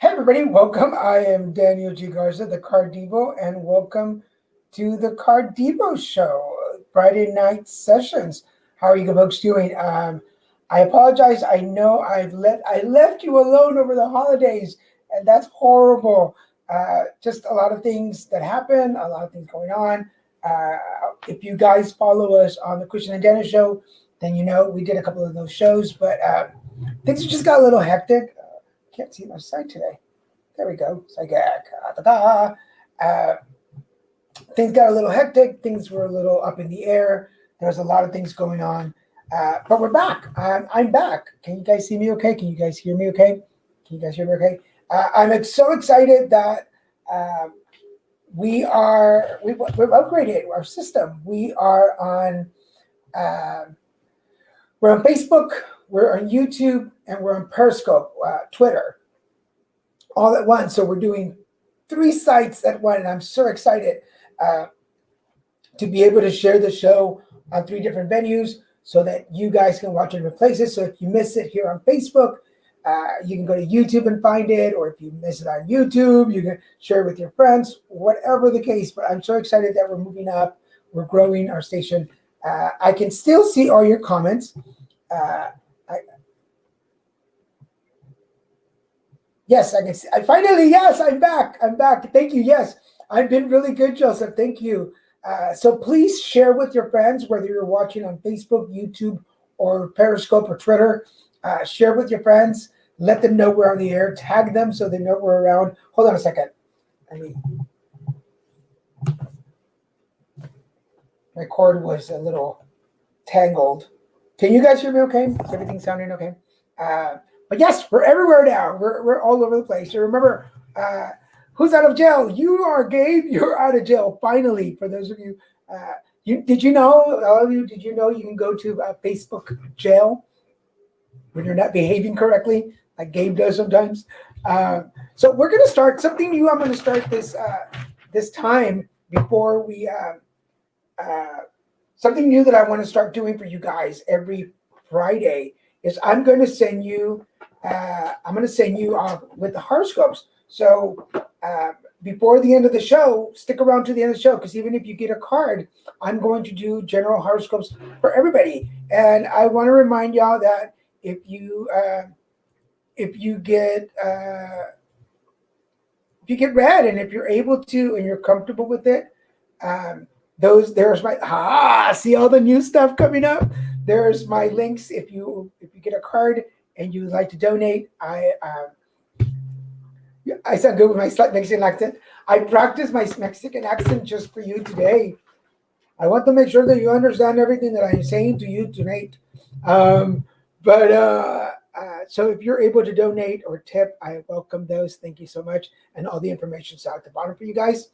Hey everybody, welcome. I am Daniel G. Garza, the Card Devo, and welcome to the Card Devo Show, Friday night sessions. How are you folks doing? I apologize. I know I left you alone over the holidays, and that's horrible. Just a lot of things that happen, a lot of things going on. Uh, if you guys follow us on the Christian and Dennis Show, then you know we did a couple of those shows, but things just got a little hectic. Can't see my side today. There we go. Uh, things got a little hectic. Things were a little up in the air. There's a lot of things going on. But we're back. I'm back. Can you guys see me okay? Can you guys hear me okay? Can you guys hear me okay? I'm so excited that we've upgraded our system. We're on Facebook, we're on YouTube, and we're on Periscope, Twitter, all at once. So we're doing 3 sites at once, and I'm so excited to be able to share the show on 3 different venues so that you guys can watch it in different places. So if you miss it here on Facebook, you can go to YouTube and find it, or if you miss it on YouTube, you can share it with your friends, whatever the case. But I'm so excited that we're moving up, we're growing our station. I can still see all your comments. Yes, I can see. Yes, I'm back. I'm back. Thank you. Yes, I've been really good, Joseph. Thank you. So please share with your friends, whether you're watching on Facebook, YouTube, or Periscope or Twitter. Share with your friends. Let them know we're on the air. Tag them so they know we're around. Hold on a second. My cord was a little tangled. Can you guys hear me okay? Is everything sounding okay? But yes, we're everywhere now. We're all over the place. So remember, who's out of jail? You are, Gabe. You're out of jail, finally. For those of you, did you know, all of you, did you know you can go to Facebook jail when you're not behaving correctly, like Gabe does sometimes? So we're going to start something new. I'm going to start this time before we... something new that I want to start doing for you guys every Friday is I'm going to send you with the horoscopes. So before the end of the show, stick around to the end of the show, because even if you get a card, I'm going to do general horoscopes for everybody. And I want to remind y'all that if you get read, and if you're able to and you're comfortable with it, there's my see all the new stuff coming up. There's my links. If you get a card and you would like to donate, I sound good with my slight Mexican accent. I practiced my Mexican accent just for you today. I want to make sure that you understand everything that I'm saying to you tonight. So if you're able to donate or tip, I welcome those. Thank you so much. And all the information's out at the bottom for you guys.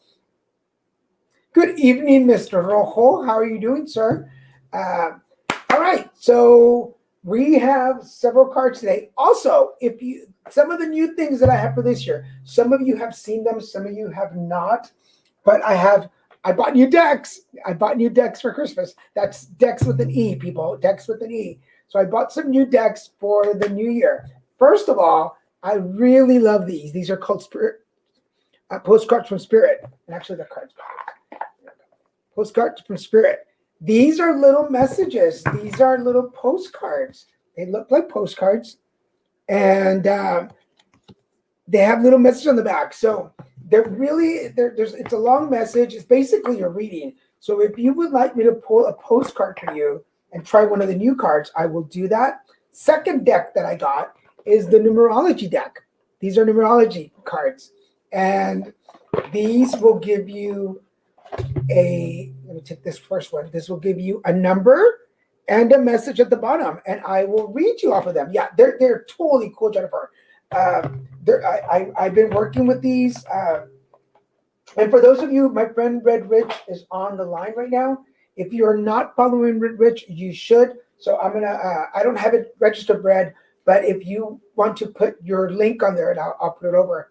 Good evening, Mr. Rojo. How are you doing, sir? All right, so we have several cards today. Also, some of the new things that I have for this year, some of you have seen them, some of you have not, but I bought new decks. I bought new decks for Christmas. That's decks with an E, people, decks with an E. So I bought some new decks for the new year. First of all, I really love these. These are called Spirit postcards from Spirit. And actually, the cards back. Postcards from Spirit. These are little messages. These are little postcards. They look like postcards, and they have little messages on the back. So it's a long message. It's basically a reading. So if you would like me to pull a postcard for you and try one of the new cards, I will do that. Second deck that I got is the numerology deck. These are numerology cards, and these will give you let me take this first one. This will give you a number and a message at the bottom, and I will read you off of them. Yeah, they're totally cool, Jennifer. I've been working with these, and for those of you, my friend Red Rich is on the line right now. If you are not following Red Rich, you should. So I'm gonna. I don't have it registered, Brad, but if you want to put your link on there, and I'll put it over.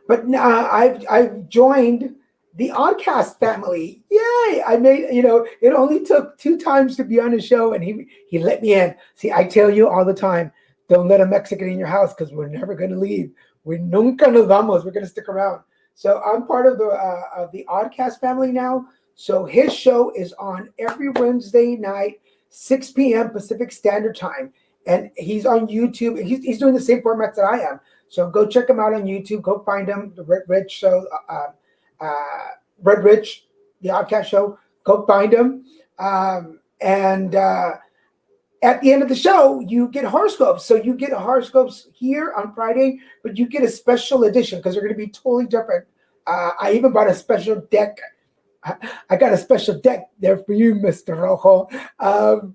But I've joined the Oddcast family. Yay! I made, it only took 2 times to be on the show, and he let me in. See, I tell you all the time, Don't let a Mexican in your house because we're never going to leave. We nunca nos vamos. We're going to stick around. So I'm part of the Oddcast family now. So his show is on every Wednesday night, 6 p.m. Pacific Standard Time. And he's on YouTube. He's doing the same format that I am. So go check him out on YouTube. Go find him, the Red Rich Show, Red Rich, the Oddcast Show. Go find him. And at the end of the show, you get horoscopes. So you get horoscopes here on Friday, but you get a special edition because they're going to be totally different. I even bought a special deck. I got a special deck there for you, Mr. Rojo. I'm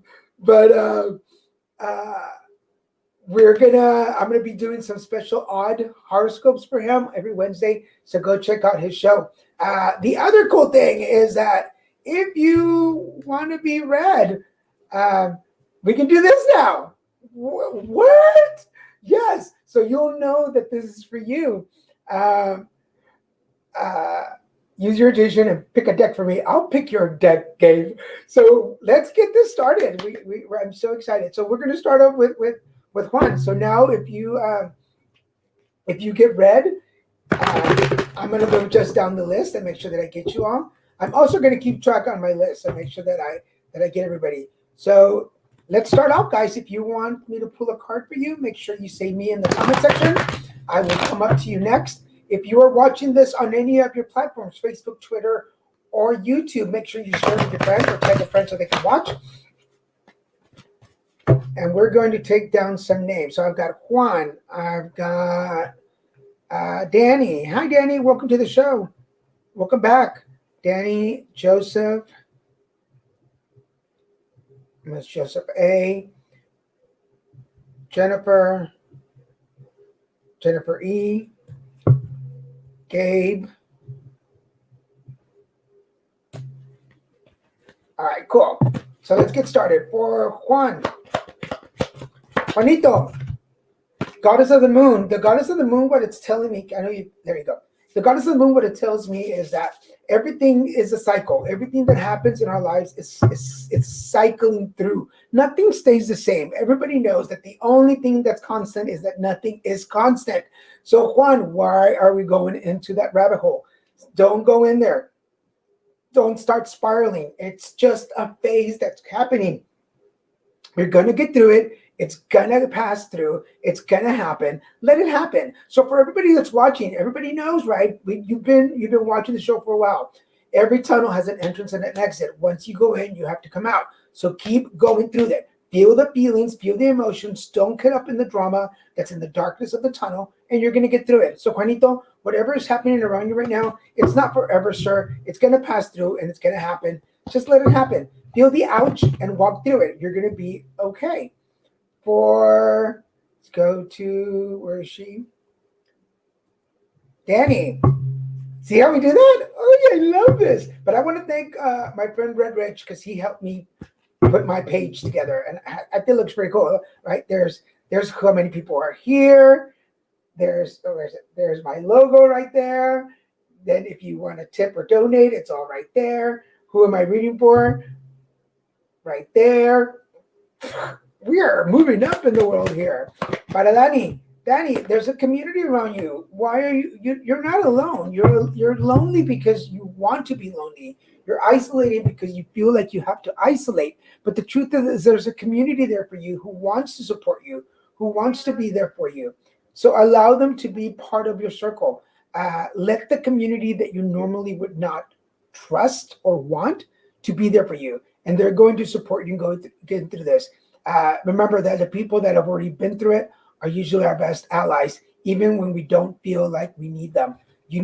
gonna be doing some special odd horoscopes for him every Wednesday. So go check out his show. The other cool thing is that if you want to be read, we can do this now. What? Yes. So you'll know that this is for you. Use your intuition and pick a deck for me. I'll pick your deck, Gabe. So let's get this started. I'm so excited. So we're going to start off with Juan. So now if you get read, I'm going to go just down the list and make sure that I get you all. I'm also going to keep track on my list and make sure that I get everybody. So let's start out, guys. If you want me to pull a card for you, make sure you say me in the comment section. I will come up to you next. If you are watching this on any of your platforms, Facebook, Twitter, or YouTube, make sure you share with your friends or tag a friend so they can watch. And we're going to take down some names. So I've got Juan. I've got Danny. Hi, Danny. Welcome to the show. Welcome back. Danny, Joseph, Miss Joseph A, Jennifer E, Gabe. All right, cool. So let's get started. For Juanito, Goddess of the Moon. The Goddess of the Moon, what it's telling me, there you go. The Goddess of the Moon, what it tells me is that everything is a cycle. Everything that happens in our lives is cycling through. Nothing stays the same. Everybody knows that the only thing that's constant is that nothing is constant. So Juan, why are we going into that rabbit hole? Don't go in there. Don't start spiraling. It's just a phase that's happening. You're going to get through it. It's going to pass through. It's going to happen. Let it happen. So for everybody that's watching, everybody knows, right? You've been watching the show for a while. Every tunnel has an entrance and an exit. Once you go in, you have to come out. So keep going through that. Feel the feelings, feel the emotions. Don't get up in the drama that's in the darkness of the tunnel, and you're going to get through it. So Juanito, whatever is happening around you right now, it's not forever, sir. It's going to pass through, and it's going to happen. Just let it happen. Feel the ouch and walk through it. You're going to be okay. Let's go to, where is she? Danny. See how we do that? Oh, yeah, I love this. But I want to thank my friend Red Rich because he helped me put my page together. And I think it looks pretty cool, right? There's how many people are here. There's my logo right there. Then if you want to tip or donate, it's all right there. Who am I reading for? Right there. We are moving up in the world here. Para Danny, there's a community around you. Why are you're not alone. You're lonely because you want to be lonely. You're isolated because you feel like you have to isolate. But the truth is there's a community there for you who wants to support you, who wants to be there for you. So allow them to be part of your circle. Let the community that you normally would not trust or want to be there for you. And they're going to support you and get through this. Remember that the people that have already been through it are usually our best allies, even when we don't feel like we need them.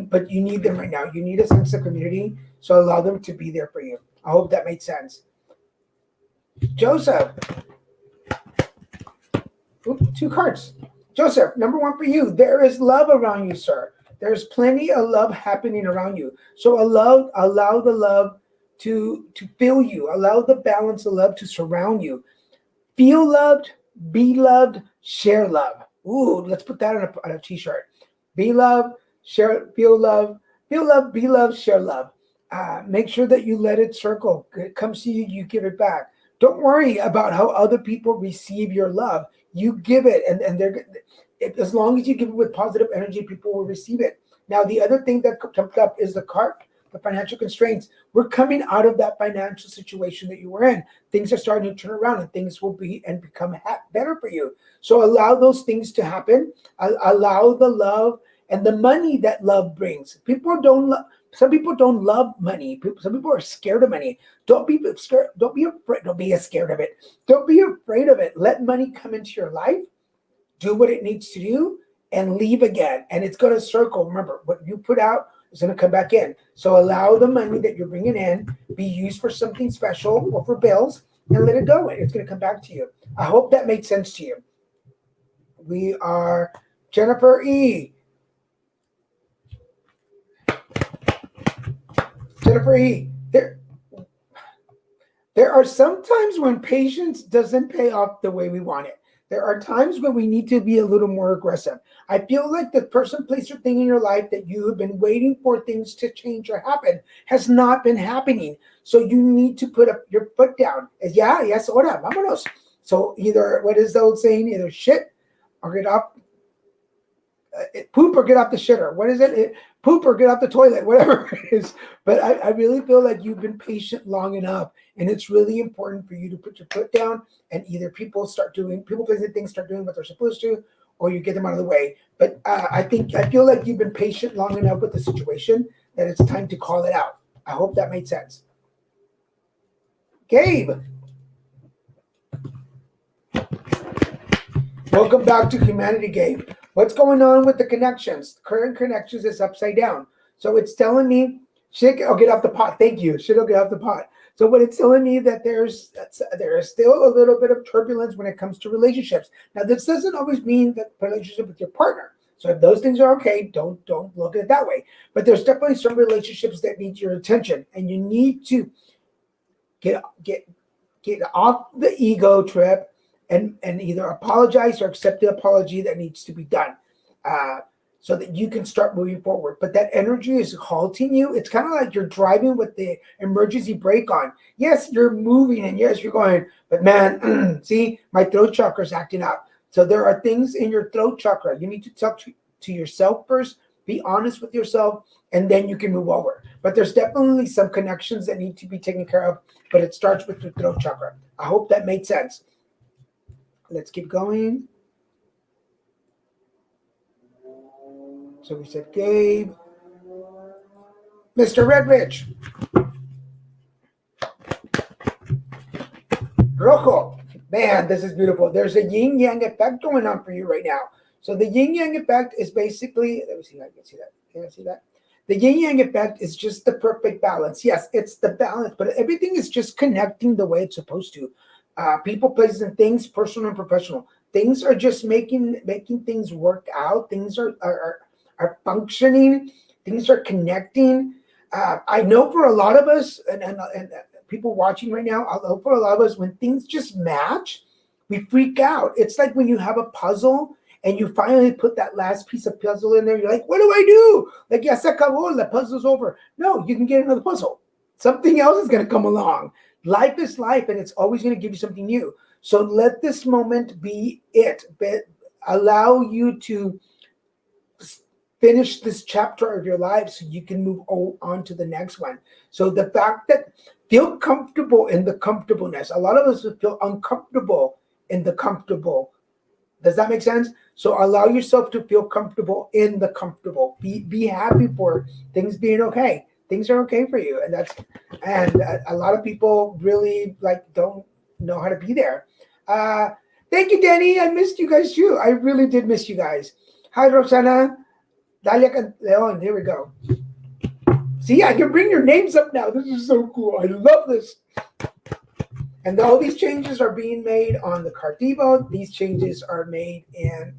But you need them right now. You need a sense of community, so allow them to be there for you. I hope that made sense. Joseph. Oops, 2 cards. Joseph, number 1 for you. There is love around you, sir. There's plenty of love happening around you. So allow the love to fill you. Allow the balance of love to surround you. Feel loved, be loved, share love. Ooh, let's put that on a t-shirt. Be loved, share, feel loved, be loved, share love. Make sure that you let it circle. It comes to you, you give it back. Don't worry about how other people receive your love. You give it, and as long as you give it with positive energy, people will receive it. Now, the other thing that comes up is the cart, the financial constraints. We're coming out of that financial situation that you were in. Things are starting to turn around, and things will be and become better for you. So allow those things to happen. Allow the love and the money that love brings. People don't. Some people don't love money. Some people are scared of money. Don't be scared. Don't be afraid. Don't be scared of it. Don't be afraid of it. Let money come into your life, do what it needs to do, and leave again. And it's going to circle. Remember, what you put out is going to come back in. So allow the money that you're bringing in be used for something special or for bills, and let it go. It's going to come back to you. I hope that made sense to you. We are Jennifer E. Jennifer E. There are some times when patience doesn't pay off the way we want it. There are times when we need to be a little more aggressive. I feel like the person, place, or thing in your life that you have been waiting for things to change or happen has not been happening. So you need to put up your foot down. Yeah, yes, ahora, vámonos. So either, what is the old saying? Either shit or get off, poop or get off the shitter. What is it? Poop or get off the toilet, whatever it is. But I really feel like you've been patient long enough, and it's really important for you to put your foot down, and either people pleasing things start doing what they're supposed to, or you get them out of the way. But I feel like you've been patient long enough with the situation that it's time to call it out. I hope that made sense. Gabe, welcome back to humanity, Gabe. What's going on with the connections? Current connections is upside down. So it's telling me, shit, I'll get off the pot. Thank you. Shit, I'll get off the pot. So what it's telling me that there is still a little bit of turbulence when it comes to relationships. Now, this doesn't always mean that relationship with your partner. So if those things are okay, don't look at it that way. But there's definitely some relationships that need your attention, and you need to get off the ego trip and either apologize or accept the apology that needs to be done, so that you can start moving forward. But that energy is halting you. It's kind of like you're driving with the emergency brake on. Yes, you're moving, and yes, you're going, but man, see, my throat chakra is acting up. So there are things in your throat chakra. You need to talk to yourself first, be honest with yourself, and then you can move over. But there's definitely some connections that need to be taken care of, but it starts with your throat chakra. I hope that made sense. Let's keep going. So we said Gabe. Mr. Redrich. Rojo. Man, this is beautiful. There's a yin-yang effect going on for you right now. So the yin-yang effect is basically, let me see if I can see that. Can I see that? The yin-yang effect is just the perfect balance. Yes, it's the balance, but everything is just connecting the way it's supposed to. People, places, and things, personal and professional. Things are just making things work out. Things are functioning. Things are connecting. I know for a lot of us, and people watching right now, I know for a lot of us, when things just match, we freak out. It's like when you have a puzzle and you finally put that last piece of puzzle in there. You're like, what do I do? Like, ya se acabó, the puzzle's over. No, you can get another puzzle. Something else is going to come along. Life is life, and it's always going to give you something new. So let this moment be it. But allow you to finish this chapter of your life so you can move on to the next one. So the fact that feel comfortable in the comfortableness. A lot of us feel uncomfortable in the comfortable. Does that make sense? So allow yourself to feel comfortable in the comfortable. Be happy for things being okay. Things are okay for you, and a lot of people really don't know how to be there. Thank you, Danny. I missed you guys too. I really did miss you guys. Hi, Rosana. Dalia Leon. Here we go. See, I can bring your names up now. This is so cool. I love this. And all these changes are being made on the Cardivo. These changes are made in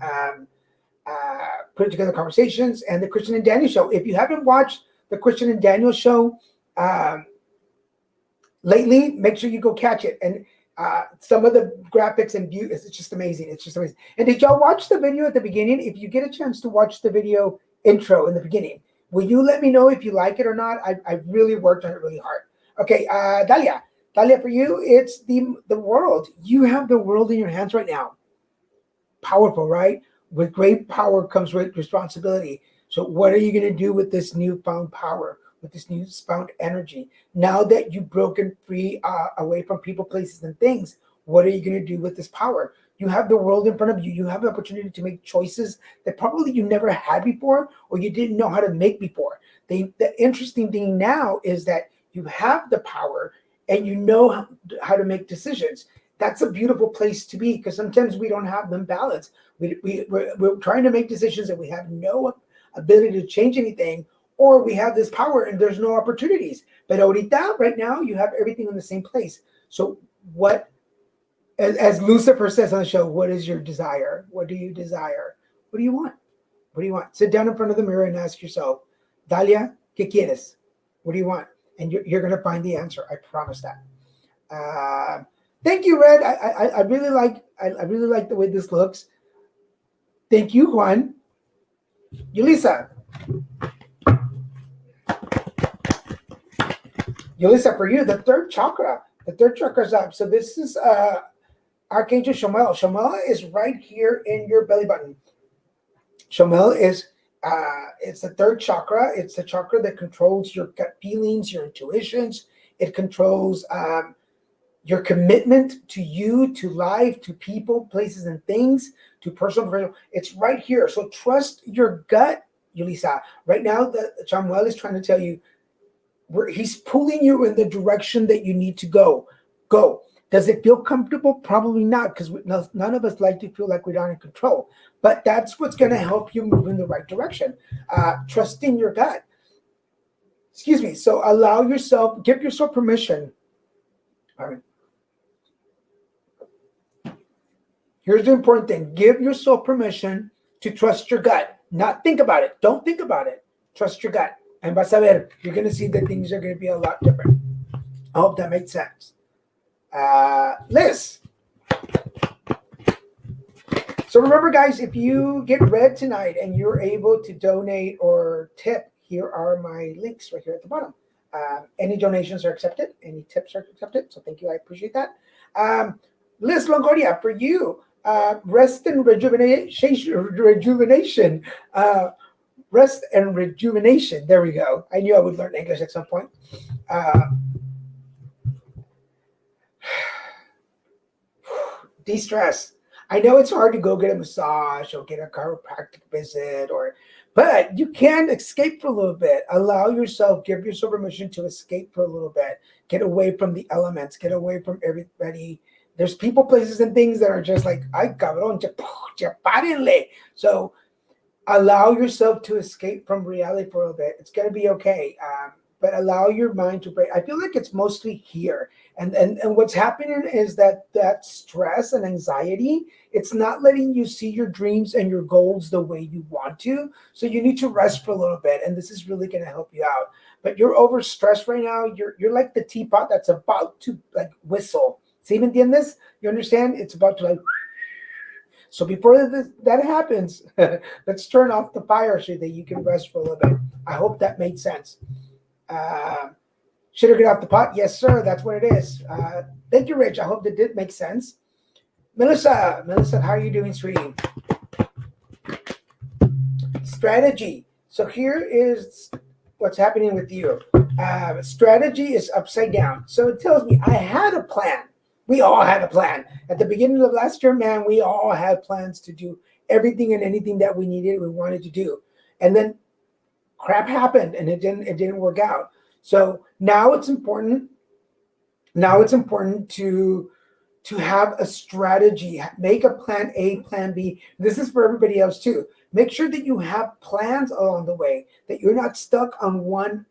Putting Together Conversations and the Christian and Daniel Show. If you haven't watched the Christian and Daniel Show lately, make sure you go catch it. And some of the graphics and view, it's just amazing. It's just amazing. And did y'all watch the video at the beginning? If you get a chance to watch the video intro in the beginning, will you let me know if you like it or not? I really worked on it really hard. Okay, Dalia, Talia, for you, it's the world. You have the world in your hands right now. Powerful, right? With great power comes great responsibility. So, what are you going to do with this newfound power, with this newfound energy? Now that you've broken free away from people, places, and things, what are you going to do with this power? You have the world in front of you. You have the opportunity to make choices that probably you never had before or you didn't know how to make before. The interesting thing now is that you have the power and you know how to make decisions. That's a beautiful place to be because sometimes we don't have them balanced. We're trying to make decisions and we have no ability to change anything, or we have this power and there's no opportunities. But ahorita, right now, you have everything in the same place. So what, as Lucifer says on the show, what is your desire? What do you desire? What do you want? What do you want? Sit down in front of the mirror and ask yourself, Dalia, ¿qué quieres? What do you want? And you're going to find the answer. I promise that. Thank you, Red. I really like the way this looks. Thank you, Juan. Yulisa. Yulisa, for you, the third chakra. The third chakra is up. So this is Archangel Shomel. Shomel is right here in your belly button. Shomel is it's the third chakra. It's the chakra that controls your gut feelings, your intuitions. It controls your commitment to you, to life, to people, places, and things, to personal. It's right here. So trust your gut, Yulisa. Right now, the Chamuel is trying to tell you, he's pulling you in the direction that you need to go. Go. Does it feel comfortable? Probably not, because none of us like to feel like we're not in control. But that's what's going to help you move in the right direction. Trusting your gut. Excuse me. So allow yourself, give yourself permission. All right. Here's the important thing. Give yourself permission to trust your gut. Not think about it. Don't think about it. Trust your gut. And vas a ver, you're going to see that things are going to be a lot different. I hope that made sense. Liz. So remember, guys, if you get read tonight and you're able to donate or tip, here are my links right here at the bottom. Any donations are accepted. Any tips are accepted. So thank you. I appreciate that. Liz Longoria, for you, rest and rejuvenation. Rest and rejuvenation. There we go. I knew I would learn English at some point. De-stress. I know it's hard to go get a massage or get a chiropractic visit, but you can escape for a little bit. Allow yourself, give yourself permission to escape for a little bit. Get away from the elements. Get away from everybody. There's people, places, and things that are just like, ay, cabrón, ya párenle. So allow yourself to escape from reality for a little bit. It's going to be okay. But allow your mind to break. I feel like it's mostly here. And what's happening is that stress and anxiety, it's not letting you see your dreams and your goals the way you want to. So you need to rest for a little bit. And this is really going to help you out. But you're overstressed right now. You're like the teapot that's about to like whistle. ¿Sí me entiendes? You understand? It's about to like. So before that happens, let's turn off the fire so that you can rest for a little bit. I hope that made sense. Should I get off the pot? Yes, sir. That's what it is. Thank you, Rich. I hope that did make sense. Melissa, how are you doing, sweetie? Strategy. So here is what's happening with you. Strategy is upside down. So it tells me I had a plan. We all had a plan. At the beginning of last year, man, we all had plans to do everything and anything that we wanted to do. And then crap happened and it didn't work out. So now it's important to have a strategy, make a plan A, plan B. This is for everybody else too. Make sure that you have plans along the way, that you're not stuck on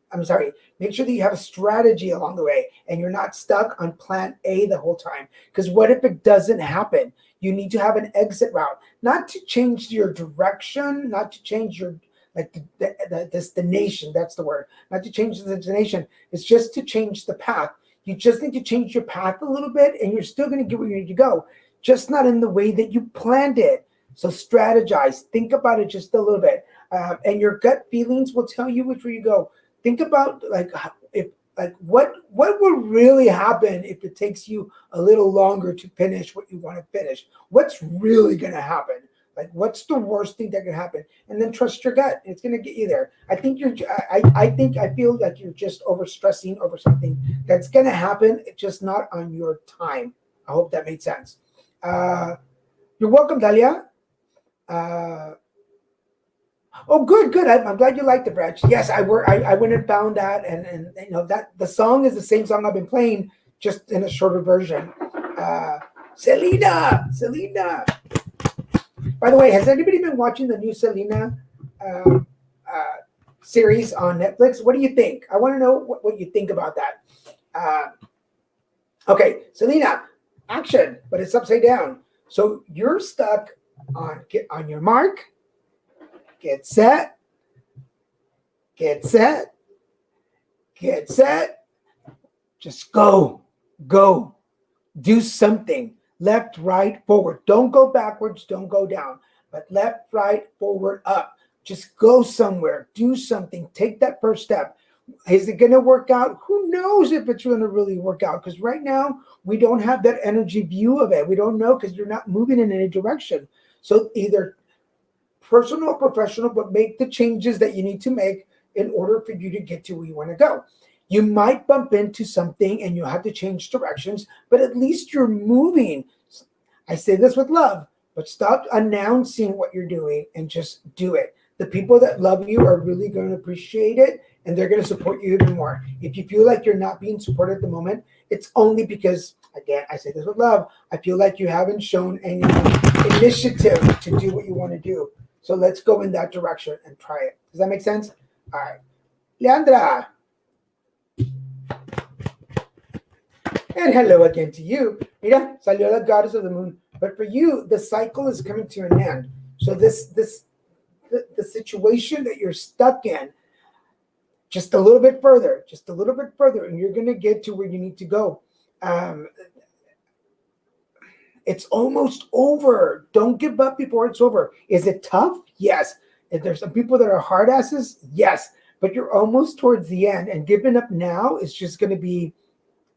make sure that you have a strategy along the way and you're not stuck on plan A the whole time. Because what if it doesn't happen? You need to have an exit route, not to change your direction, not to change your the destination, that's the word. Not to change the destination, it's just to change the path. You just need to change your path a little bit and you're still going to get where you need to go, just not in the way that you planned it. So strategize, think about it just a little bit. And your gut feelings will tell you which way you go. Think about like Like what would really happen if it takes you a little longer to finish what you want to finish? What's really going to happen? Like what's the worst thing that can happen? And then trust your gut. It's going to get you there. I feel like you're just over stressing over something that's going to happen. It's just not on your time. I hope that made sense. You're welcome, Dalia. Uh, Oh, good, good. I'm glad you liked the branch. Yes, I went and found that, and that the song is the same song I've been playing, just in a shorter version. Uh, Selena. By the way, has anybody been watching the new Selena um, uh, series on Netflix? What do you think? I want to know what you think about that. Uh, okay, Selena, action, but it's upside down. So you're stuck on get on your mark, get set, get set, get set. Just go, go, do something. Left, right, forward. Don't go backwards, don't go down, but left, right, forward, up. Just go somewhere, do something, take that first step. Is it going to work out? Who knows if it's going to really work out? Because right now, we don't have that energy view of it. We don't know because you're not moving in any direction. So either personal or professional, but make the changes that you need to make in order for you to get to where you want to go. You might bump into something and you have to change directions, but at least you're moving. I say this with love, but stop announcing what you're doing and just do it. The people that love you are really going to appreciate it and they're going to support you even more. If you feel like you're not being supported at the moment, it's only because, again, I say this with love, I feel like you haven't shown any initiative to do what you want to do. So let's go in that direction and try it. Does that make sense? All right. Leandra. And hello again to you. Mira, salió la goddess of the moon. But for you, the cycle is coming to an end. So the situation that you're stuck in, just a little bit further, and you're going to get to where you need to go. It's almost over. Don't give up before it's over. Is it tough? Yes. If there's some people that are hard asses, yes. But you're almost towards the end, and giving up now is just going to be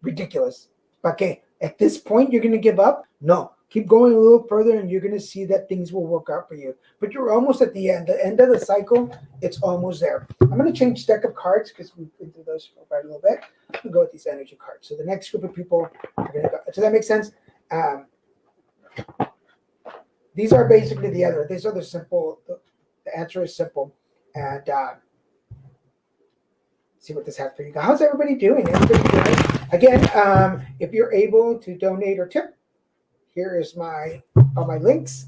ridiculous. Okay, at this point, you're going to give up? No. Keep going a little further, and you're going to see that things will work out for you. But you're almost at the end of the cycle. It's almost there. I'm going to change deck of cards because we've been through those for quite a little bit. I'm going to go with these energy cards. So the next group of people are going to go. Does that make sense? These are basically these are the simple, the answer is simple. And see what this has for you guys. How's everybody doing? Everybody doing? Again, if you're able to donate or tip, here is all my links.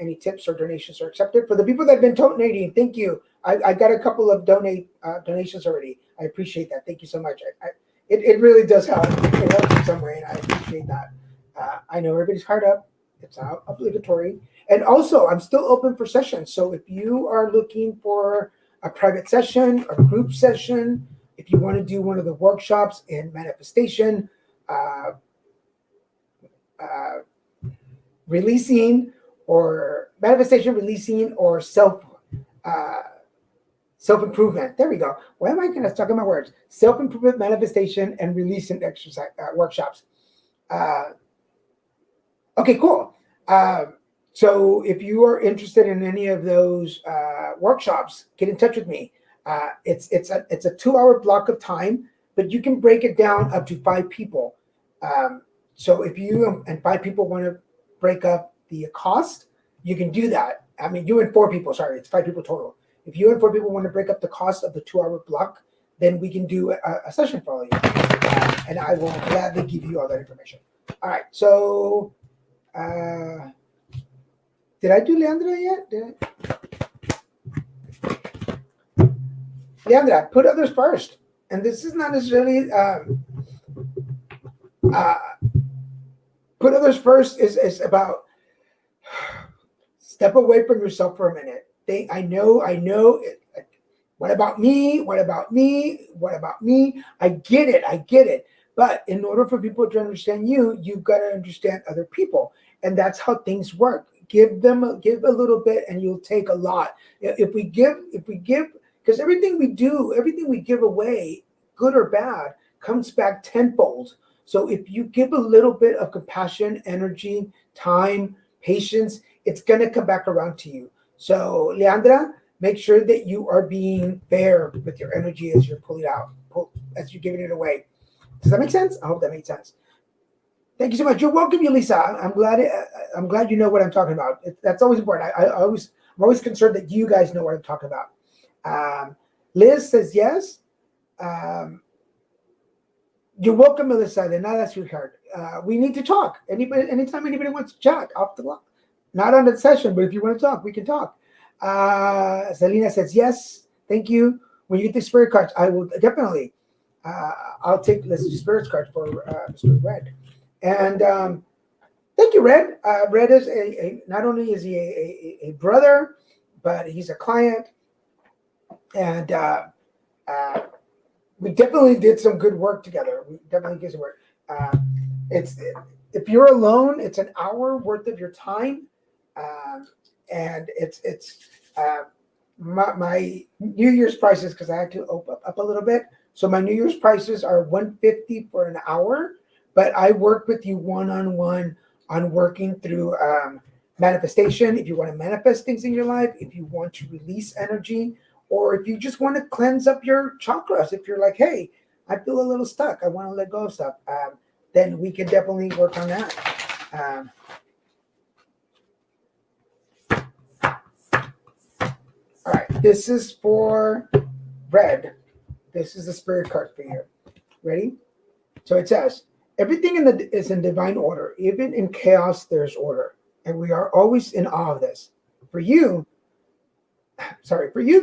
Any tips or donations are accepted. For the people that have been donating, thank you. I got a couple of donations already. I appreciate that. Thank you so much. It really does help. It helps in some way, and I appreciate that. I know everybody's hard up. It's not obligatory. And also, I'm still open for sessions. So if you are looking for a private session, a group session, if you want to do one of the workshops in manifestation, releasing or self-improvement. There we go. Why am I going to talk in my words? Self-improvement, manifestation, and releasing exercise workshops. Okay, cool. So if you are interested in any of those workshops, get in touch with me. It's a 2-hour block of time, but you can break it down up to 5 people. So if you and 5 people want to break up the cost, you can do that. I mean, you and 4 people, sorry, it's 5 people total. If you and 4 people want to break up the cost of the 2-hour block, then we can do a session for all you. And I will gladly give you all that information. All right, so did I do Leandra yet? Leandra, put others first. And this is not necessarily put others first is about step away from yourself for a minute. I know. What about me? What about me? What about me? I get it. But in order for people to understand you, you've got to understand other people. And that's how things work. Give a little bit and you'll take a lot. If we give, because everything we do, everything we give away good or bad, comes back tenfold. So if you give a little bit of compassion, energy, time, patience, it's going to come back around to you. So, Leandra, make sure that you are being fair with your energy as you're pulling out, as you're giving it away. Does that make sense? I hope that makes sense. Thank you so much. You're welcome, Yulisa. I'm glad you know what I'm talking about. That's always important. I'm always concerned that you guys know what I'm talking about. Liz says yes. Um, you're welcome, Melissa. They're not that sweetheart. We need to talk. Anytime anybody wants to chat, off the clock. Not on the session, but if you want to talk, we can talk. Selena says yes. Thank you. When you get the spirit cards, I will definitely. I'll take the spirit cards for Mr. Red. And thank you, Red. Red is not only is he a brother, but he's a client, and we definitely did some good work together. We definitely did some work. If you're alone, it's an hour worth of your time, and it's my New Year's prices, because I had to open up a little bit. So my New Year's prices are $150 for an hour. But I work with you one-on-one on working through manifestation. If you want to manifest things in your life, if you want to release energy, or if you just want to cleanse up your chakras, if you're like, hey, I feel a little stuck, I want to let go of stuff, then we can definitely work on that. All right, this is for Red. This is the spirit card for you. Ready? So it says, everything is in divine order. Even in chaos, there's order. And we are always in awe of this. For you,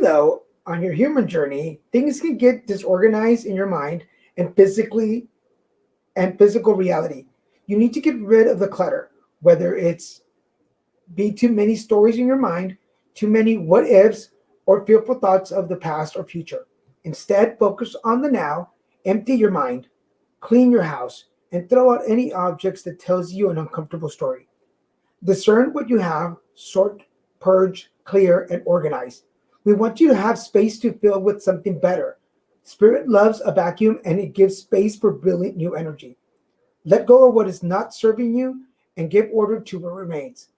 though, on your human journey, things can get disorganized in your mind and physical reality. You need to get rid of the clutter, whether it's be too many stories in your mind, too many what ifs, or fearful thoughts of the past or future. Instead, focus on the now, empty your mind, clean your house, and throw out any objects that tells you an uncomfortable story. Discern what you have, sort, purge, clear, and organize. We want you to have space to fill with something better. Spirit loves a vacuum, and it gives space for brilliant new energy. Let go of what is not serving you and give order to what remains.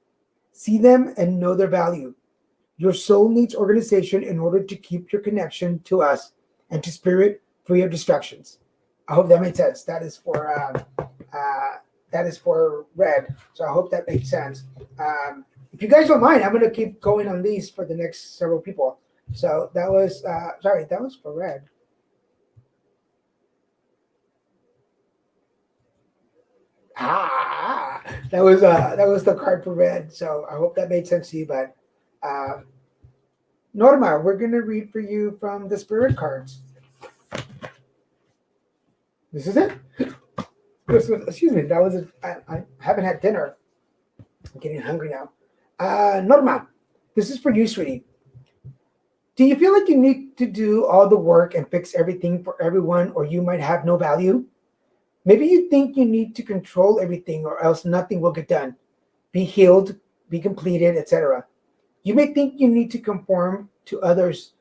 See them and know their value. Your soul needs organization in order to keep your connection to us and to spirit free of distractions. I hope that made sense. That is for Red. So I hope that makes sense. If you guys don't mind, I'm going to keep going on these for the next several people. So that was that was for Red. That was the card for Red. So I hope that made sense to you. But Norma, we're going to read for you from the spirit cards. This is it. Excuse me. I haven't had dinner. I'm getting hungry now. Norma, this is for you, sweetie. Do you feel like you need to do all the work and fix everything for everyone, or you might have no value? Maybe you think you need to control everything, or else nothing will get done, be healed, be completed, etc. You may think you need to conform to others,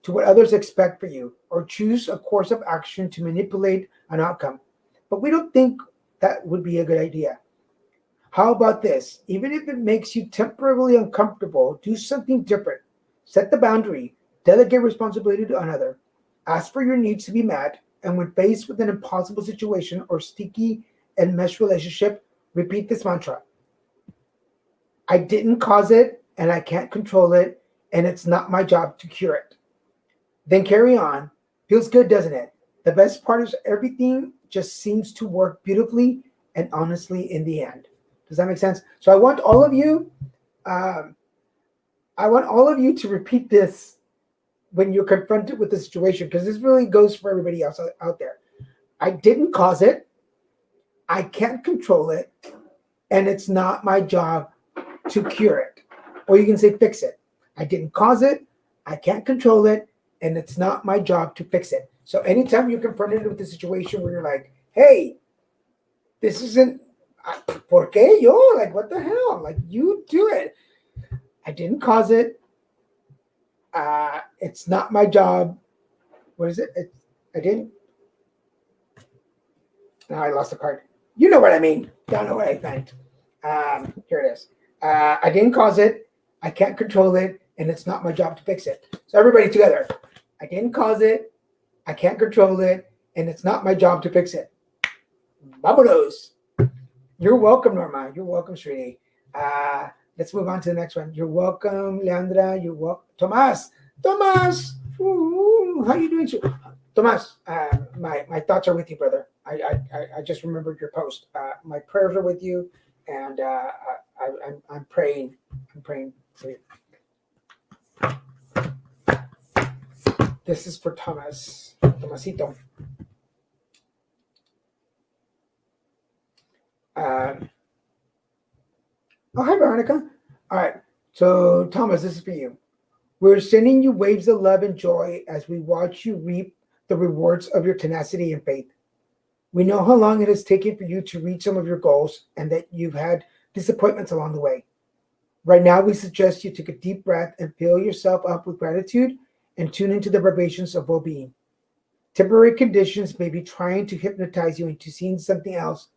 to what others expect for you, or choose a course of action to manipulate an outcome. But we don't think that would be a good idea. How about this? Even if it makes you temporarily uncomfortable, do something different. Set the boundary, delegate responsibility to another, ask for your needs to be met, and when faced with an impossible situation or sticky and mesh relationship, repeat this mantra. I didn't cause it, and I can't control it, and it's not my job to cure it. Then carry on. Feels good, doesn't it? The best part is everything just seems to work beautifully and honestly in the end. Does that make sense? So I want all of you to repeat this when you're confronted with the situation, because this really goes for everybody else out there. I didn't cause it. I can't control it. And it's not my job to cure it. Or you can say fix it. I didn't cause it. I can't control it. And it's not my job to fix it. So anytime you're confronted with a situation where you're like, hey, this isn't, ¿por qué yo? Like, what the hell? Like, you do it. I didn't cause it. It's not my job. What is it? I didn't. Now I lost the card. You know what I mean. Don't know what I meant. Here it is. I didn't cause it. I can't control it, and it's not my job to fix it. So everybody together. I didn't cause it. I can't control it, and it's not my job to fix it. Vamonos. You're welcome, Norma. You're welcome, Srini. Let's move on to the next one. You're welcome, Leandra. You're welcome, Tomas. Tomas, ooh, how you doing? Tomas, my thoughts are with you, brother. I just remembered your post. My prayers are with you, and I'm praying. I'm praying for you. This is for Thomas. Tomasito. Oh, hi, Veronica. All right. So, Thomas, this is for you. We're sending you waves of love and joy as we watch you reap the rewards of your tenacity and faith. We know how long it has taken for you to reach some of your goals and that you've had disappointments along the way. Right now, we suggest you take a deep breath and fill yourself up with gratitude and tune into the vibrations of well being. Temporary conditions may be trying to hypnotize you into seeing something else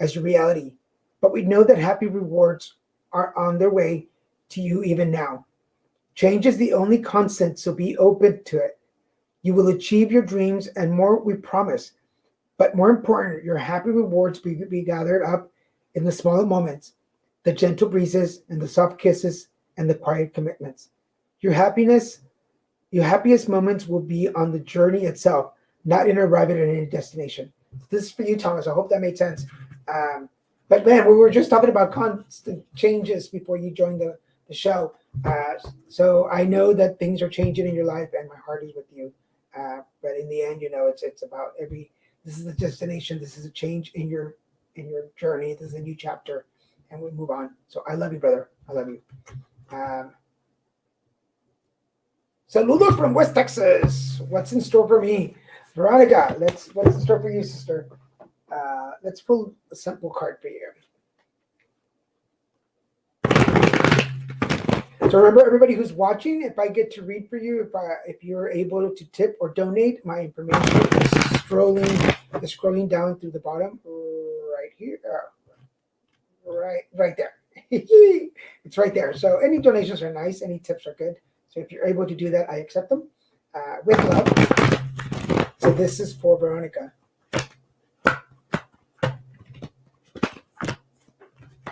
as your reality, but we know that happy rewards are on their way to you even now. Change is the only constant, so be open to it. You will achieve your dreams and more, we promise. But more important, your happy rewards will be gathered up in the small moments, the gentle breezes and the soft kisses and the quiet commitments. Your happiness, your happiest moments will be on the journey itself, not in arriving at any destination. This is for you, Thomas. I hope that made sense. But man, we were just talking about constant changes before you joined the show. So I know that things are changing in your life, and my heart is with you. But in the end, it's about every. This is the destination. This is a change in your journey. This is a new chapter, and we move on. So I love you, brother. I love you. Saludos from West Texas. What's in store for me, Veronica? What's in store for you, sister? Let's pull a simple card for you. So remember, everybody who's watching, if I get to read for you, if you're able to tip or donate, my information is scrolling down through the bottom, right here, right there. It's right there. So any donations are nice. Any tips are good. So if you're able to do that, I accept them with love. So this is for Veronica.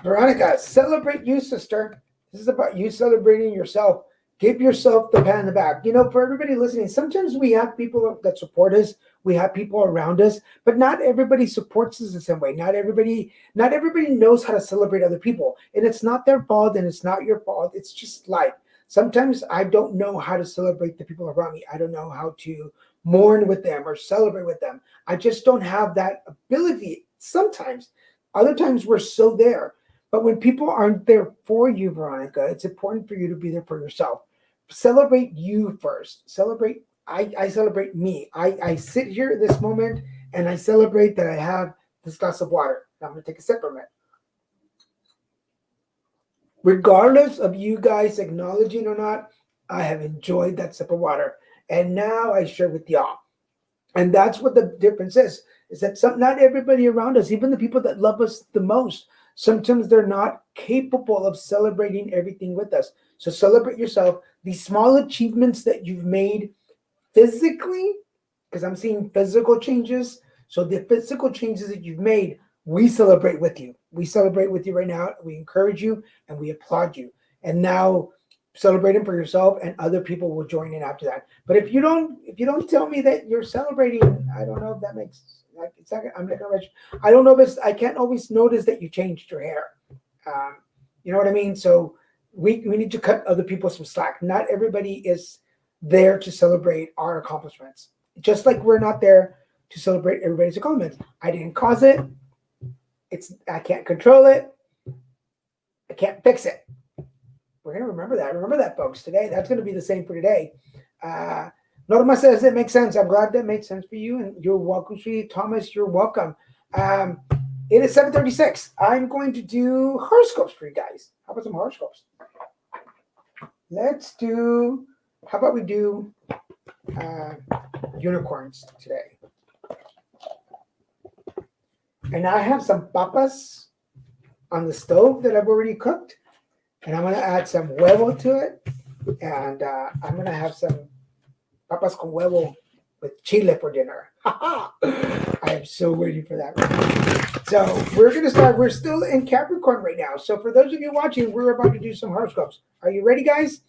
Veronica, celebrate you, sister. This is about you celebrating yourself. Give yourself the pat on the back. For everybody listening, sometimes we have people that support us. We have people around us, but not everybody supports us the same way. Not everybody knows how to celebrate other people. And it's not their fault and it's not your fault. It's just life. Sometimes I don't know how to celebrate the people around me. I don't know how to mourn with them or celebrate with them. I just don't have that ability sometimes. Other times we're so there. But when people aren't there for you, Veronica, it's important for you to be there for yourself. Celebrate you first. I celebrate me. I sit here at this moment and I celebrate that I have this glass of water. I'm going to take a sip from it. Regardless of you guys acknowledging or not, I have enjoyed that sip of water. And now I share with y'all. And that's what the difference is that not everybody around us, even the people that love us the most, sometimes they're not capable of celebrating everything with us. So celebrate yourself. These small achievements that you've made physically, because I'm seeing physical changes. So the physical changes that you've made, we celebrate with you. We celebrate with you right now. We encourage you and we applaud you. And now celebrate them for yourself, and other people will join in after that. But if you don't tell me that you're celebrating, I don't know if that makes. It's not, I'm not gonna. I don't know if I can't always notice that you changed your hair. You know what I mean? So we need to cut other people some slack. Not everybody is there to celebrate our accomplishments. Just like we're not there to celebrate everybody's accomplishments. I didn't cause it. I can't control it. I can't fix it. We're gonna remember that. Remember that, folks. Today, that's gonna be the same for today. Norma says it makes sense. I'm glad that made sense for you, and you're welcome, sweetie. Thomas, you're welcome. It is 7:36. I'm going to do horoscopes for you guys. How about some horoscopes? How about we do unicorns today? And I have some papas on the stove that I've already cooked. And I'm going to add some huevo to it. And I'm going to have some papas con huevo with chile for dinner. I am so waiting for that right now. So we're going to start. We're still in Capricorn right now. So for those of you watching, we're about to do some horoscopes. Are you ready, guys?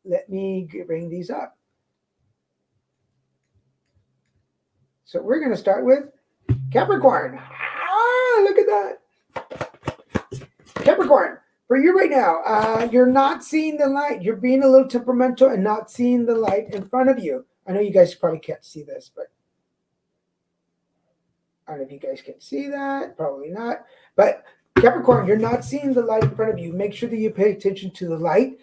Let me bring these up. So we're going to start with Capricorn. Look at that. Capricorn, for you right now, you're not seeing the light. You're being a little temperamental and not seeing the light in front of you. I know you guys probably can't see this, but I don't know if you guys can see that. Probably not. But Capricorn, you're not seeing the light in front of you. Make sure that you pay attention to the light.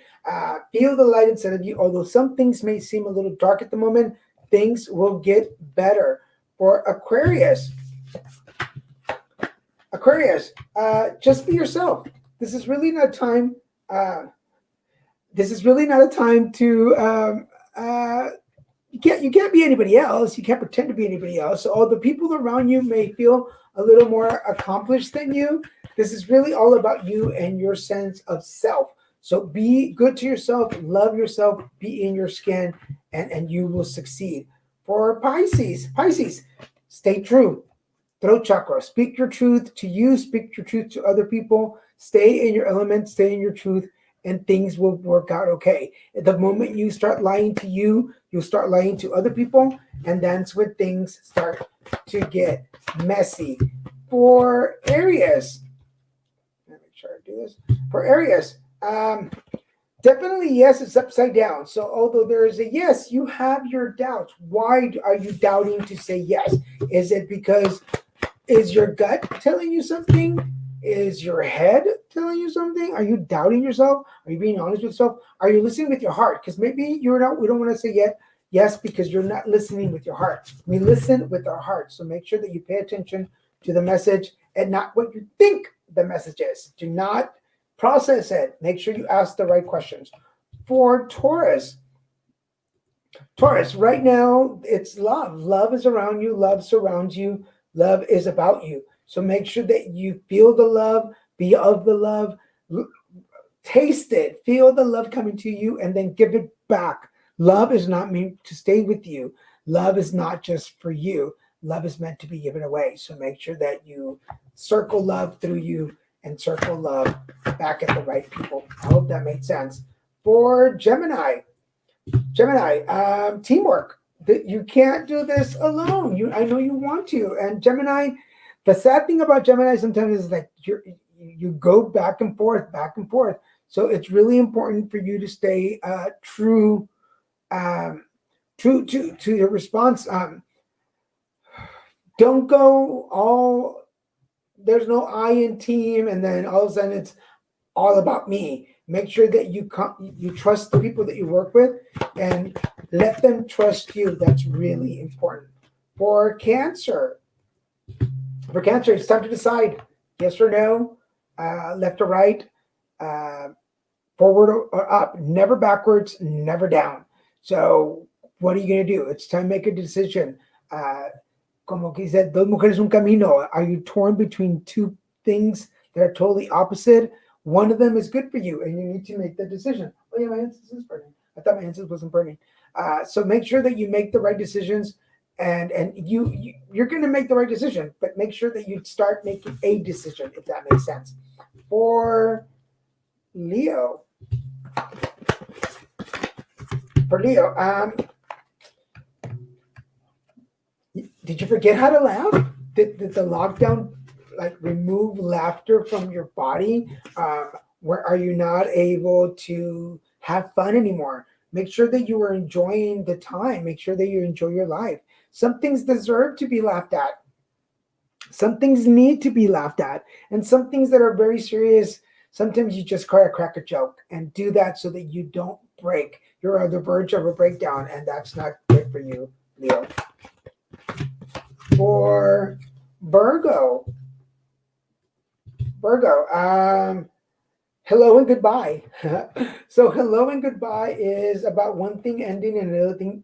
Feel the light inside of you. Although some things may seem a little dark at the moment, things will get better. For Aquarius, just be yourself. This is really not time. This is really not a time to. You can't be anybody else. You can't pretend to be anybody else. So, all the people around you may feel a little more accomplished than you. This is really all about you and your sense of self. So be good to yourself, love yourself, be in your skin, and you will succeed. For Pisces, stay true. Throat chakra, speak your truth to you, speak your truth to other people. Stay in your element, stay in your truth, and things will work out okay. At the moment you start lying to you, you'll start lying to other people, and that's when things start to get messy. For Aries, let me try to do this. For Aries, definitely yes, it's upside down. So although there is a yes, you have your doubts. Why are you doubting to say yes? Is it because is your gut telling you something? Is your head telling you something? Are you doubting yourself? Are you being honest with yourself? Are you listening with your heart? Because maybe you're not, we don't want to say yes because you're not listening with your heart. We listen with our heart. So make sure that you pay attention to the message and not what you think the message is. Do not process it. Make sure you ask the right questions. For Taurus, right now it's love. Love is around you. Love surrounds you. Love is about you. So make sure that you feel the love, be of the love, taste it, feel the love coming to you, and then give it back. Love is not meant to stay with you. Love is not just for you. Love is meant to be given away. So make sure that you circle love through you and circle love back at the right people. I hope that made sense. For Gemini, teamwork. That you can't do this alone. I know you want to. And Gemini, the sad thing about Gemini sometimes is that you go back and forth, back and forth. So it's really important for you to stay true, to your response. Don't go all. There's no I in team, and then all of a sudden it's all about me. Make sure that you trust the people that you work with, and let them trust you. That's really important. For Cancer, it's time to decide yes or no, left or right, forward or up, never backwards, never down. So what are you going to do? It's time to make a decision. Como que said, dos mujeres un camino. Are you torn between two things that are totally opposite? One of them is good for you, and you need to make the decision. Oh yeah, my incense is burning. I thought my incense wasn't burning. So make sure that you make the right decisions, and you're going to make the right decision, but make sure that you start making a decision, if that makes sense. For Leo, did you forget how to laugh? Did the lockdown like remove laughter from your body? Where are you not able to have fun anymore? Make sure that you are enjoying the time. Make sure that you enjoy your life. Some things deserve to be laughed at. Some things need to be laughed at. And some things that are very serious, sometimes you just crack a joke and do that so that you don't break. You're on the verge of a breakdown, and that's not good for you, Leo. For Virgo, hello and goodbye. So hello and goodbye is about one thing ending and another thing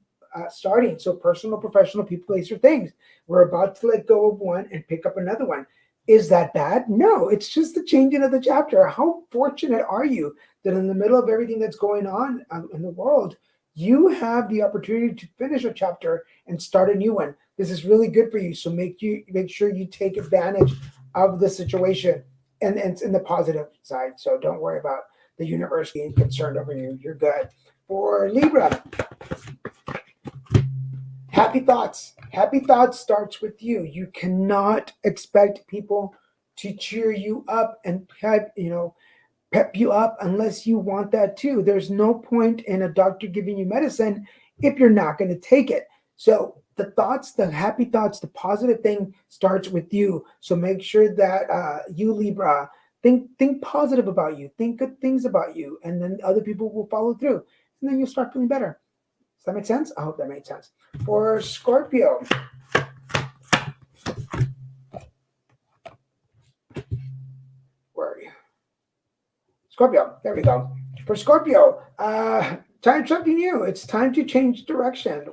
starting. So personal, professional, people, place, or things. We're about to let go of one and pick up another one. Is that bad? No, it's just the changing of the chapter. How fortunate are you that in the middle of everything that's going on in the world, you have the opportunity to finish a chapter and start a new one. This is really good for you. So make sure you take advantage of the situation and in the positive side. So don't worry about the universe being concerned over you. You're good. For Libra, happy thoughts. Happy thoughts starts with you. You cannot expect people to cheer you up and pep you up unless you want that too. There's no point in a doctor giving you medicine if you're not going to take it. So the thoughts, the happy thoughts, the positive thing starts with you. So make sure that you Libra think positive about you, think good things about you, and then other people will follow through, and then you'll start feeling better. Does that make sense? I hope that made sense. For Scorpio, where are you? Scorpio, there we go. For Scorpio, time something new. It's time to change direction.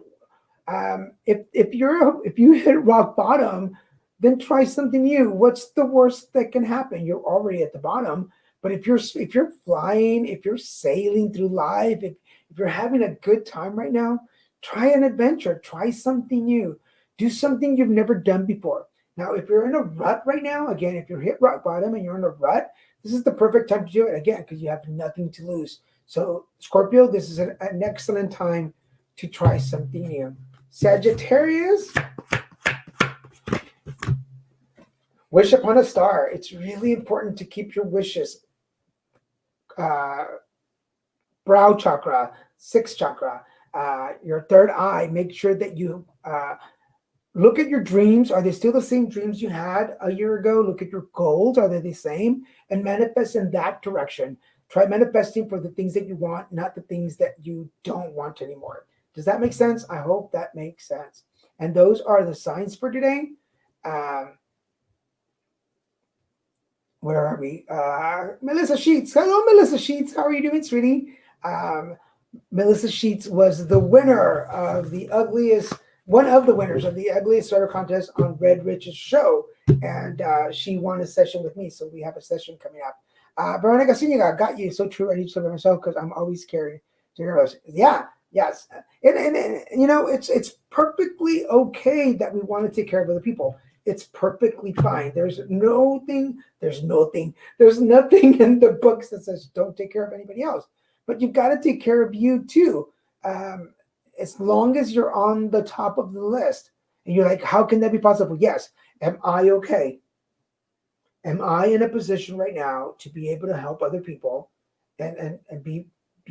If you hit rock bottom, then try something new. What's the worst that can happen? You're already at the bottom. But if you're flying, if you're sailing through life, if you're having a good time right now, try an adventure. Try something new. Do something you've never done before. Now, if you're in a rut right now, again, if you're hit rock bottom and you're in a rut, this is the perfect time to do it again because you have nothing to lose. So, Scorpio, this is an excellent time to try something new. Sagittarius, wish upon a star. It's really important to keep your wishes. Brow chakra, sixth chakra, your third eye. Make sure that you look at your dreams. Are they still the same dreams you had a year ago? Look at your goals. Are they the same? And manifest in that direction. Try manifesting for the things that you want, not the things that you don't want anymore. Does that make sense? I hope that makes sense. And those are the signs for today. Where are we? Melissa Sheets. Hello, Melissa Sheets. How are you doing, sweetie? Melissa Sheets was the winner of one of the winners of the ugliest sweater contest on Red Rich's show. And she won a session with me. So we have a session coming up. Veronica Siniga, got you. So true. I need to live myself because I'm always scared to hear those. Yeah. Yes. And it's perfectly okay that we want to take care of other people. It's perfectly fine. There's nothing in the books that says don't take care of anybody else. But you've got to take care of you too. As long as you're on the top of the list. And you're like, how can that be possible? Yes. Am I okay? Am I in a position right now to be able to help other people and be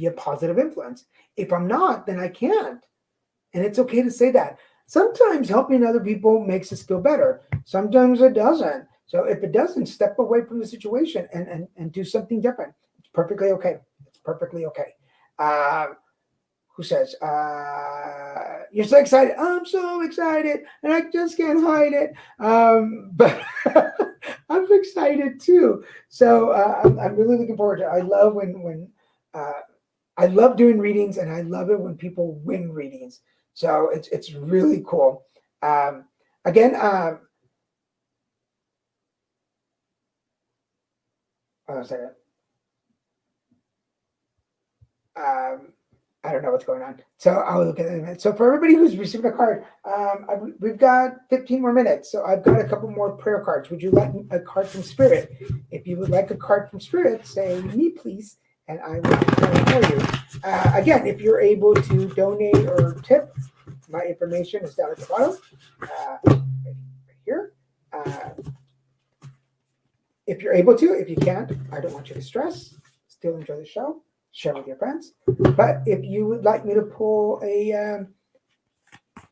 a positive influence? If I'm not, then I can't. And it's okay to say that. Sometimes helping other people makes us feel better. Sometimes it doesn't. So if it doesn't, step away from the situation and do something different. It's perfectly okay. It's perfectly okay. Who says, you're so excited? I'm so excited and I just can't hide it. But I'm excited too. So I'm really looking forward to it. I love when I love doing readings and I love it when people win readings. So it's really cool. Again, hold on a second. I don't know what's going on. So I'll look at it in a minute. So for everybody who's received a card, we've got 15 more minutes. So I've got a couple more prayer cards. Would you like a card from Spirit? If you would like a card from Spirit, say me, please, and I will pray for you. Again, if you're able to donate or tip, my information is down at the bottom, right here. If you're able to, if you can't, I don't want you to stress. Still enjoy the show. Share with your friends. But if you would like me to pull a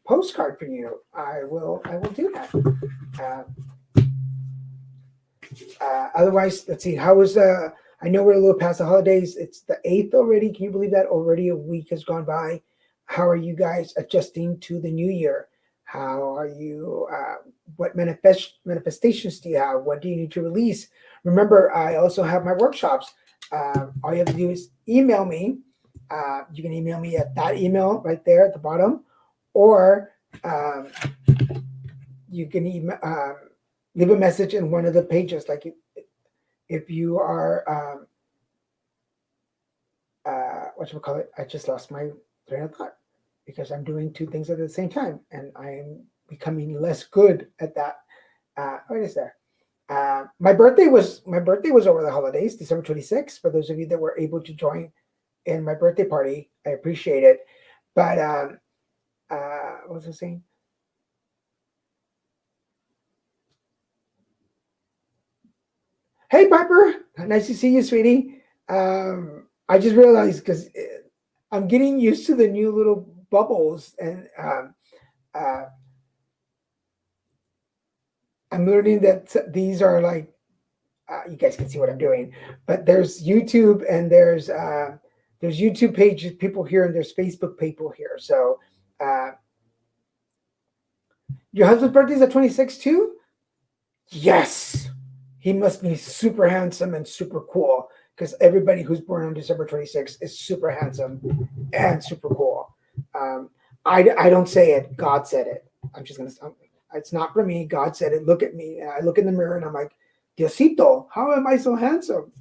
postcard for you, I will do that. Otherwise, let's see. How was I know we're a little past the holidays. It's the 8th already. Can you believe that? Already a week has gone by. How are you guys adjusting to the new year? How are you? What manifestations do you have? What do you need to release? Remember, I also have my workshops. All you have to do is email me. You can email me at that email right there at the bottom, or you can even leave a message in one of the pages. Like if you are, whatchamacallit, I just lost my train of thought because I'm doing two things at the same time and I am becoming less good at that. What is there? My birthday was over the holidays, December 26th. For those of you that were able to join in my birthday party, I appreciate it. But what was I saying? Hey, Piper, nice to see you, sweetie. I just realized because I'm getting used to the new little bubbles, and I'm learning that these are like you guys can see what I'm doing, but there's YouTube and there's YouTube pages people here and there's Facebook people here. So your husband's birthday is at 26 too? Yes. He must be super handsome and super cool because everybody who's born on December 26th is super handsome and super cool. I don't say it. God said it. I'm just going to, it's not for me. God said it. Look at me. I look in the mirror and I'm like, Diosito, how am I so handsome?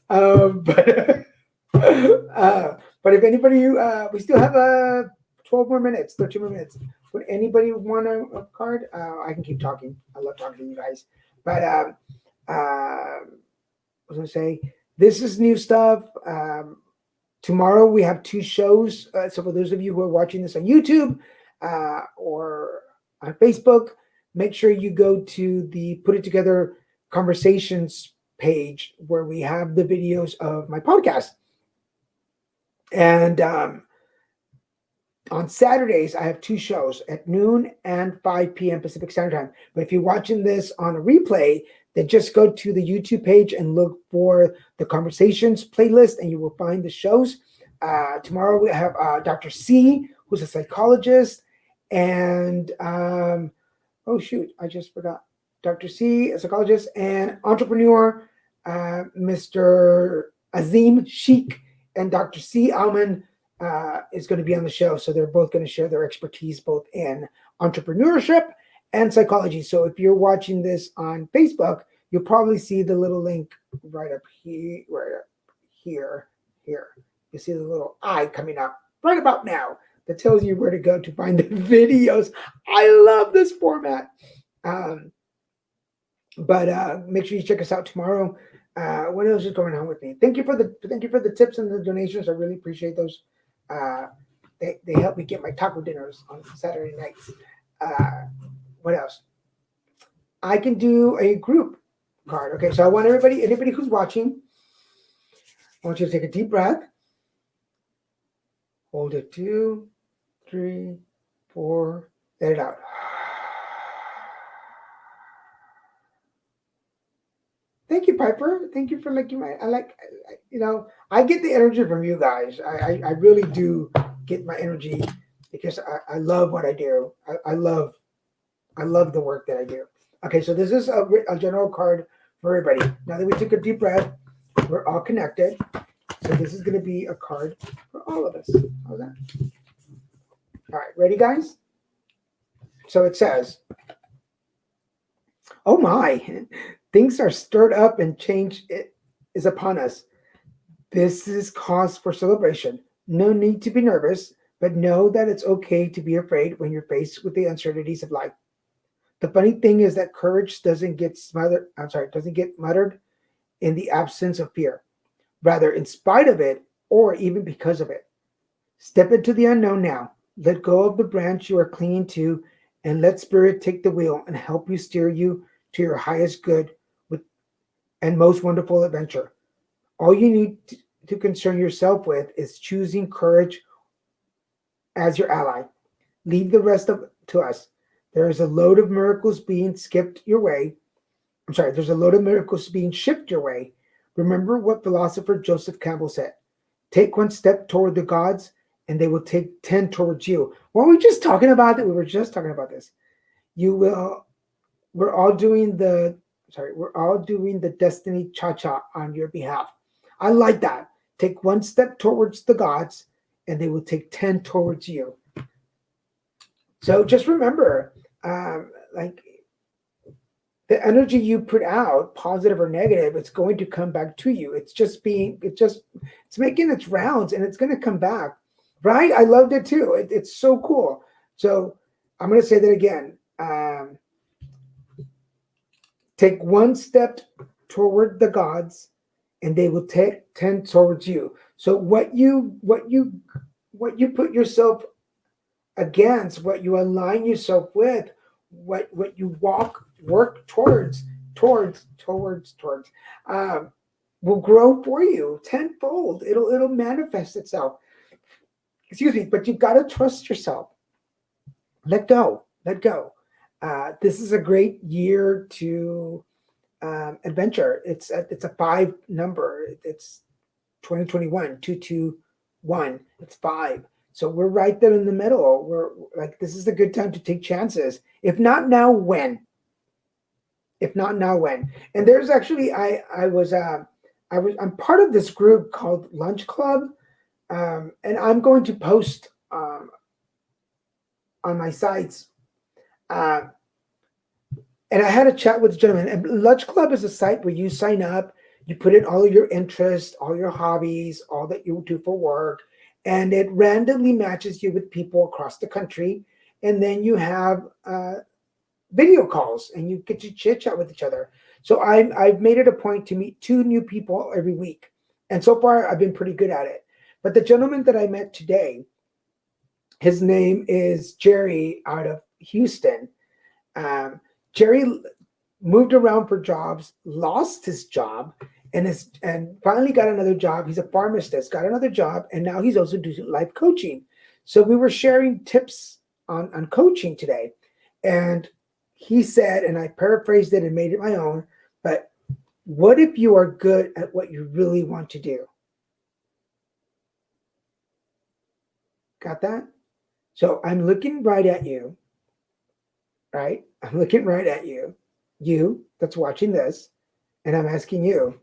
But if anybody, we still have 12 more minutes, 13 more minutes. Would anybody want a card? I can keep talking. I love talking to you guys. But I was going to say, this is new stuff. Tomorrow we have two shows. So for those of you who are watching this on YouTube or on Facebook, make sure you go to the Put It Together Conversations page where we have the videos of my podcast. And on Saturdays, I have two shows at noon and 5 p.m. Pacific Standard Time. But if you're watching this on a replay, then just go to the YouTube page and look for the Conversations playlist, and you will find the shows. Tomorrow we have Dr. C, who's a psychologist, and oh shoot, I just forgot. Dr. C, a psychologist and entrepreneur, Mr. Azim Sheikh, and Dr. C. Alman is going to be on the show. So they're both going to share their expertise both in entrepreneurship and psychology. So if you're watching this on Facebook, you'll probably see the little link right up here. You see the little eye coming up right about now that tells you where to go to find the videos. I love this format. But make sure you check us out tomorrow. What else is going on with me? Thank you for the tips and the donations. I really appreciate those. They help me get my taco dinners on Saturday nights. What else? I can do a group card. Okay, so I want anybody who's watching, I want you to take a deep breath. Hold it 2, 3, 4. Let it out. Thank you, Piper. Thank you for liking my. I get the energy from you guys. I really do get my energy because I love what I do. I love the work that I do. Okay, so this is a general card for everybody. Now that we took a deep breath, we're all connected. So this is going to be a card for all of us. How's that? All right, ready, guys? So it says, "Oh my, things are stirred up and change is upon us. This is cause for celebration. No need to be nervous, but know that it's okay to be afraid when you're faced with the uncertainties of life. The funny thing is that courage doesn't get muttered in the absence of fear. Rather, in spite of it, or even because of it. Step into the unknown now. Let go of the branch you are clinging to, and let Spirit take the wheel and help you steer you to your highest good and most wonderful adventure. All you need to concern yourself with is choosing courage as your ally. Leave the rest to us. There is a load of miracles being skipped your way. There's a load of miracles being shipped your way. Remember what philosopher Joseph Campbell said. Take one step toward the gods, and they will take 10 towards you." Weren't we just talking about that? We were just talking about this. We're all doing the destiny cha-cha on your behalf. I like that. Take one step towards the gods, and they will take 10 towards you. So just remember, like the energy you put out, positive or negative, it's going to come back to you. It's making its rounds and it's going to come back. Right? I loved it too. It's so cool. So I'm going to say that again. Take one step toward the gods, and they will take 10 towards you. So what you put yourself against, what you align yourself with, what you work towards, um, will grow for you tenfold. It'll manifest itself. Excuse me, but you've got to trust yourself. Let go. Let go. This is a great year to adventure. It's a five number. It's 2021 221. It's five. So we're right there in the middle. We're like, this is a good time to take chances. If not now, when? If not now, when? And there's actually I'm part of this group called Lunch Club, and I'm going to post on my sites. Uh, and I had a chat with a gentleman. And Lunch Club is a site where you sign up, you put in all of your interests, all your hobbies, all that you do for work, and it randomly matches you with people across the country. And then you have video calls, and you get to chit chat with each other. So I've made it a point to meet two new people every week, and so far I've been pretty good at it. But the gentleman that I met today, his name is Jerry out of Houston. Um, Jerry moved around for jobs, lost his job, and finally got another job. He's a pharmacist, got another job, and now he's also doing life coaching. So we were sharing tips on coaching today, and he said, and I paraphrased it and made it my own, but what if you are good at what you really want to do? Got that? So I'm looking right at you, right? I'm looking right at you that's watching this, and I'm asking you,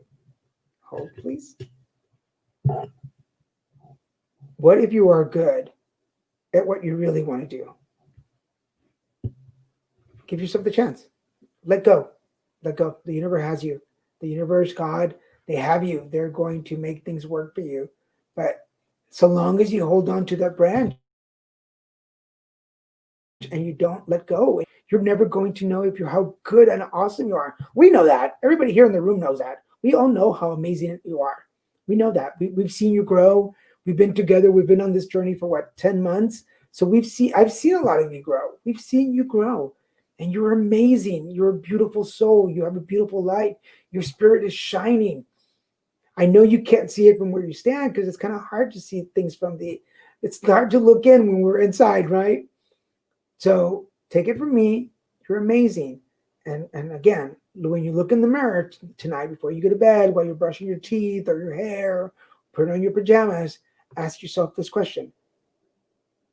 hold please. What if you are good at what you really want to do? Give yourself the chance. Let go. Let go. The universe has you. The universe, God, they have you. They're going to make things work for you. But so long as you hold on to that branch and you don't let go, you're never going to know if you're how good and awesome you are. We know that. Everybody here in the room knows that. We all know how amazing you are. We know that. We've seen you grow. We've been together. We've been on this journey for what, 10 months? So I've seen a lot of you grow. We've seen you grow. And you're amazing. You're a beautiful soul. You have a beautiful light. Your spirit is shining. I know you can't see it from where you stand because it's kind of hard to see things it's hard to look in when we're inside, right? So take it from me. You're amazing. And again, when you look in the mirror tonight before you go to bed, while you're brushing your teeth or your hair, put on your pajamas, ask yourself this question.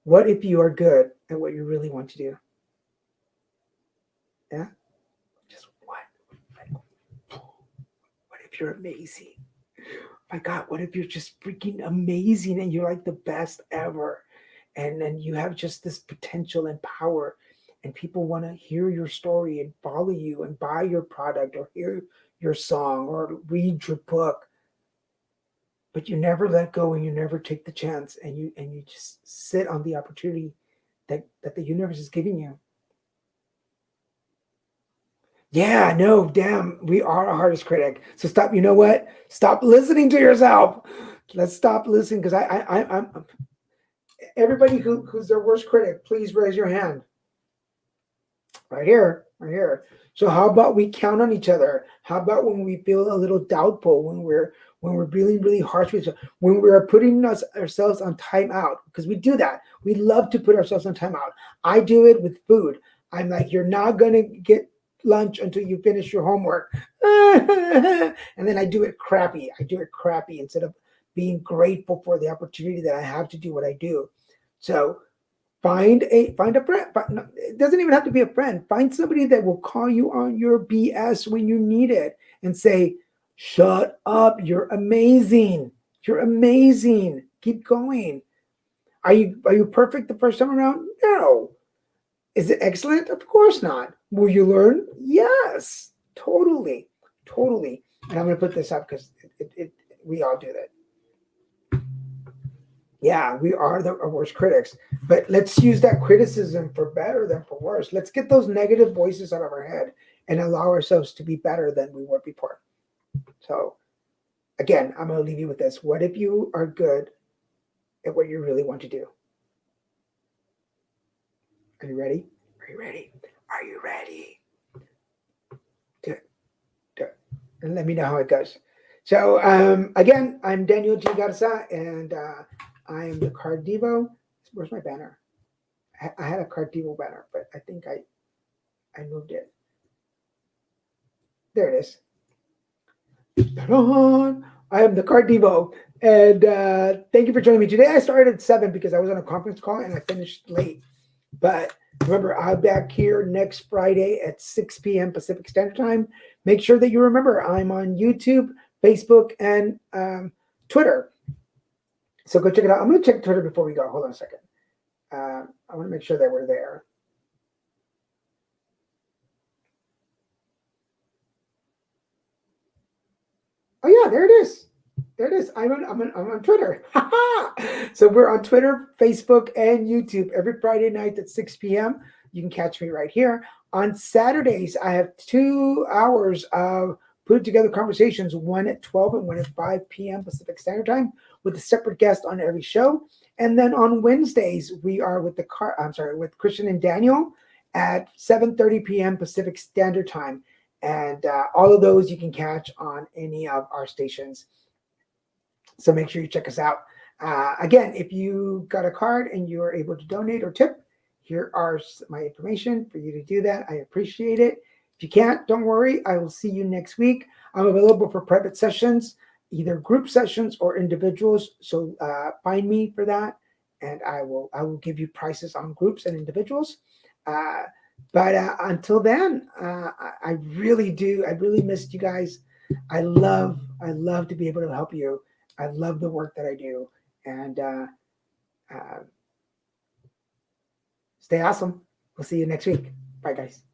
What if you are good at what you really want to do? Yeah? Just what? What if you're amazing? My God, what if you're just freaking amazing and you're like the best ever? And then you have just this potential and power, and people want to hear your story and follow you and buy your product or hear your song or read your book. But you never let go and you never take the chance, and you just sit on the opportunity that the universe is giving you. Yeah, no, damn, we are our hardest critic. So stop. You know what? Stop listening to yourself. Let's stop listening because I'm everybody who's their worst critic. Please raise your hand. Right here, right here. So how about we count on each other? How about when we feel a little doubtful, when we're really really harsh with each other, when we're putting ourselves on timeout, because we do that. We love to put ourselves on timeout. I do it with food. I'm like, you're not gonna get lunch until you finish your homework. And then I do it crappy. I do it crappy instead of being grateful for the opportunity that I have to do what I do. So find a friend. It doesn't even have to be a friend. Find somebody that will call you on your BS when you need it and say, "Shut up! You're amazing. You're amazing. Keep going." Are you perfect the first time around? No. Is it excellent? Of course not. Will you learn? Yes, totally, totally. And I'm going to put this up because we all do that. Yeah, we are our worst critics, but let's use that criticism for better than for worse. Let's get those negative voices out of our head and allow ourselves to be better than we were before. So, again, I'm going to leave you with this. What if you are good at what you really want to do? Are you ready? Are you ready? Are you ready? Do it. Do it. And let me know how it goes. So, again, I'm Daniel G. Garza, and I am the Card Devo. Where's my banner? I had a Card Devo banner, but I think I moved it. There it is. I am the Card Devo, and thank you for joining me today. I started at 7 because I was on a conference call and I finished late. But remember, I'll be back here next Friday at 6 p.m. Pacific Standard Time. Make sure that you remember I'm on YouTube, Facebook, and Twitter. So go check it out. I'm going to check Twitter before we go. Hold on a second. I want to make sure that we're there. Oh yeah, there it is. There it is. I'm on Twitter. So we're on Twitter, Facebook, and YouTube every Friday night at 6 p.m. You can catch me right here. On Saturdays, I have 2 hours of put together conversations, one at 12 and one at 5 p.m. Pacific Standard Time, with a separate guest on every show. And then on Wednesdays, we are with with Christian and Daniel at 7:30 p.m. Pacific Standard Time. And all of those you can catch on any of our stations. So make sure you check us out. Again, if you got a card and you are able to donate or tip, here are my information for you to do that. I appreciate it. If you can't, don't worry. I will see you next week. I'm available for private sessions, either group sessions or individuals. So find me for that, and I will give you prices on groups and individuals. But until then, I really do. I really missed you guys. I love to be able to help you. I love the work that I do, and stay awesome. We'll see you next week. Bye, guys.